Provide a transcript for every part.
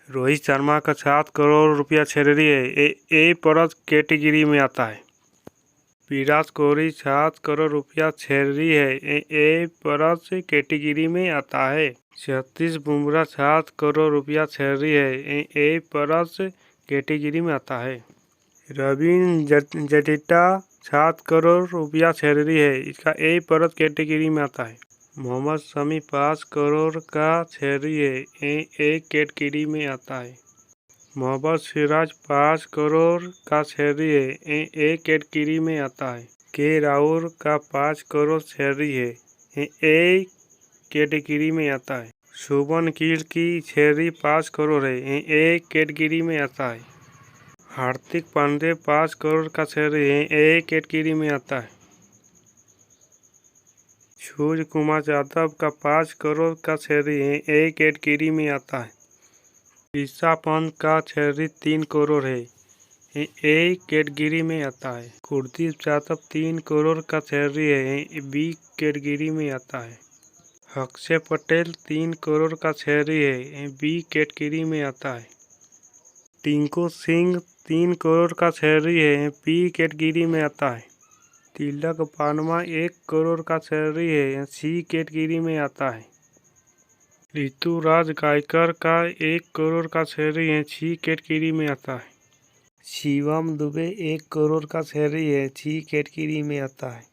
रोहित शर्मा का 7 करोड़ रुपया सैलरी है, ए पर कैटेगरी में आता है। विराट कोहली 7 करोड़ रुपया सैलरी है, ए पर कैटेगरी में आता है। सतीश बुमराह 7 करोड़ रुपया सैलरी है, ए पर कैटेगरी में आता है। रवींद्र जडेजा 7 करोड़ रुपया सैलरी है, इसका ए पर कैटेगरी में आता है। मोहम्मद शमी 5 करोड़ का सैलरी है, ए कैटेगरी में आता है। मोहम्मद सिराज 5 करोड़ का सैलरी है, ए कैटेगरी में आता है। के राहुल का 5 करोड़ सैलरी है, ए कैटेगरी में आता है। शुभमन गिल की सैलरी 5 करोड़ है, ए कैटेगरी में आता है। हार्दिक पांड्या 5 करोड़ का सैलरी है, ए कैटेगरी में आता है। सूर्य कुमार यादव का 5 करोड़ का सैलरी है, ए कैटेगरी में आता है। ऋषभ पंत का सैलरी 3 करोड़ है, ए कैटेगरी में आता है। कुलदीप यादव 3 करोड़ का सैलरी है, बी कैटेगरी में आता है। अक्षर पटेल 3 करोड़ का सैलरी है, बी कैटेगरी में आता है। टिंकू सिंह 3 करोड़ का सैलरी है, बी कैटेगरी में आता है। तिलक वर्मा 1 करोड़ का सैलरी है, सी कैटेगरी में आता है। ऋतुराज गायकर का 1 करोड़ का सैलरी है, सी कैटेगरी में आता है। शिवम दुबे 1 करोड़ का सैलरी है, सी कैटेगरी में आता है।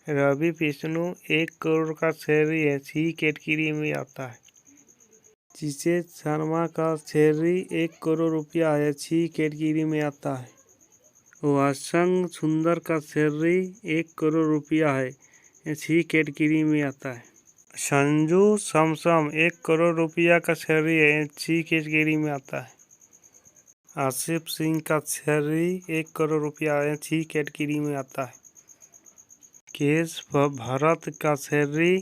रवि बिष्णु 1 करोड़ का सैलरी है, सी कैटेगरी में आता है। जितेश शर्मा का सैलरी 1 करोड़ रुपया है, सी कैटेगरी में आता है। वात्सन सुंदर का सैलरी 1 करोड़ रुपया है, सी कैटेगरी में आता है। संजू सैमसन 1 करोड़ रुपया का सैलरी है, सी कैटेगरी में आता है। आसिफ सिंह का सैलरी 1 करोड़ रुपया है, सी कैटेगरी में आता है। केश भरत का सैलरी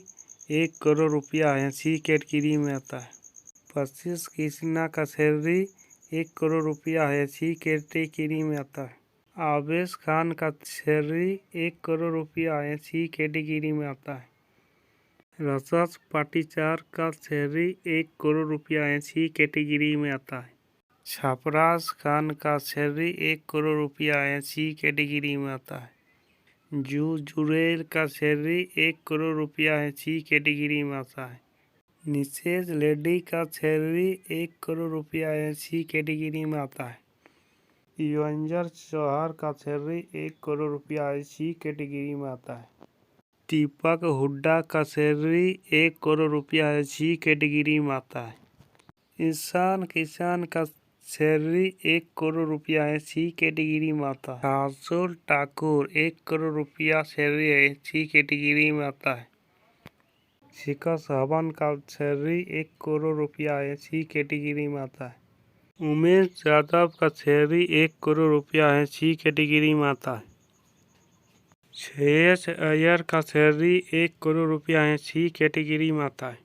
1 करोड़ रुपया है, सी कैटेगरी में आता है। पच्चीस कृष्णा का सैलरी 1 करोड़ रुपया है, सी कैटेगरी में आता है। आवेश खान का सैलरी 1 करोड़ रुपया है, सी कैटेगरी में आता है। रजत पाटीदार का सैलरी 1 करोड़ रुपया है, सी कैटेगरी में आता है। सरफराज खान का सैलरी 1 करोड़ रुपया है, सी कैटेगरी में आता है। जुरेल का सैलरी 1 करोड़ रुपया है, सी कैटेगरी में आता है। निषेध रेड्डी का सैलरी 1 करोड़ रुपया है, सी कैटेगरी में आता है। युजवेंद्र चहल का सैलरी 1 करोड़ रुपया है, सी कैटेगरी में आता है। दीपक हुड्डा का सैलरी 1 करोड़ रुपया है, सी कैटेगरी में आता है। ईशान किशन का सैलरी 1 करोड़ रुपया है, सी कैटेगरी में आता है। शार्दुल ठाकुर 1 करोड़ रुपया सैलरी है, सी कैटेगरी में आता है। शिखर धवन का सैलरी 1 करोड़ रुपया है, सी कैटेगरी में आता है। उमेश यादव का सैलरी 1 करोड़ रुपया है, सी कैटेगरी में आता है। श्रेयस अय्यर का सैलरी 1 करोड़ रुपया है, सी कैटेगरी में आता है।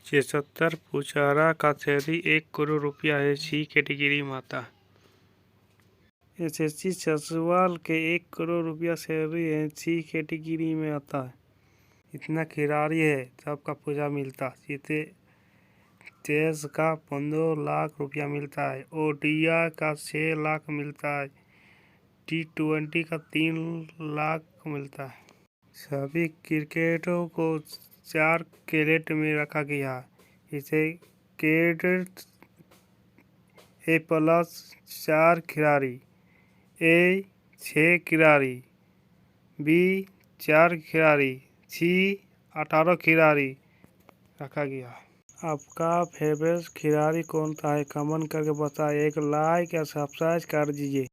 चेतेश्वर पुजारा का सैलरी 1 करोड़ रुपया है, सी कैटेगरी में आता है। यशस्वी जायसवाल के 1 करोड़ रुपया सैलरी है, सी कैटेगरी में आता है। इतना खिलाड़ी है सबका पूजा मिलता है। टेस्ट का 15 लाख रुपया मिलता है, ओडीआई का 6 लाख मिलता है, T20 का 3 लाख मिलता है। सभी क्रिकेटरों को 4 कैटेगरी में रखा गया है। इसे कैटेगरी A+ 4 खिलाड़ी, A 6 खिलाड़ी, B 4 खिलाड़ी, C 18 खिलाड़ी रखा गया है। आपका फेवरेट खिलाड़ी कौन सा है? कमेंट करके बताएं। एक लाइक या सब्सक्राइब कर दीजिए।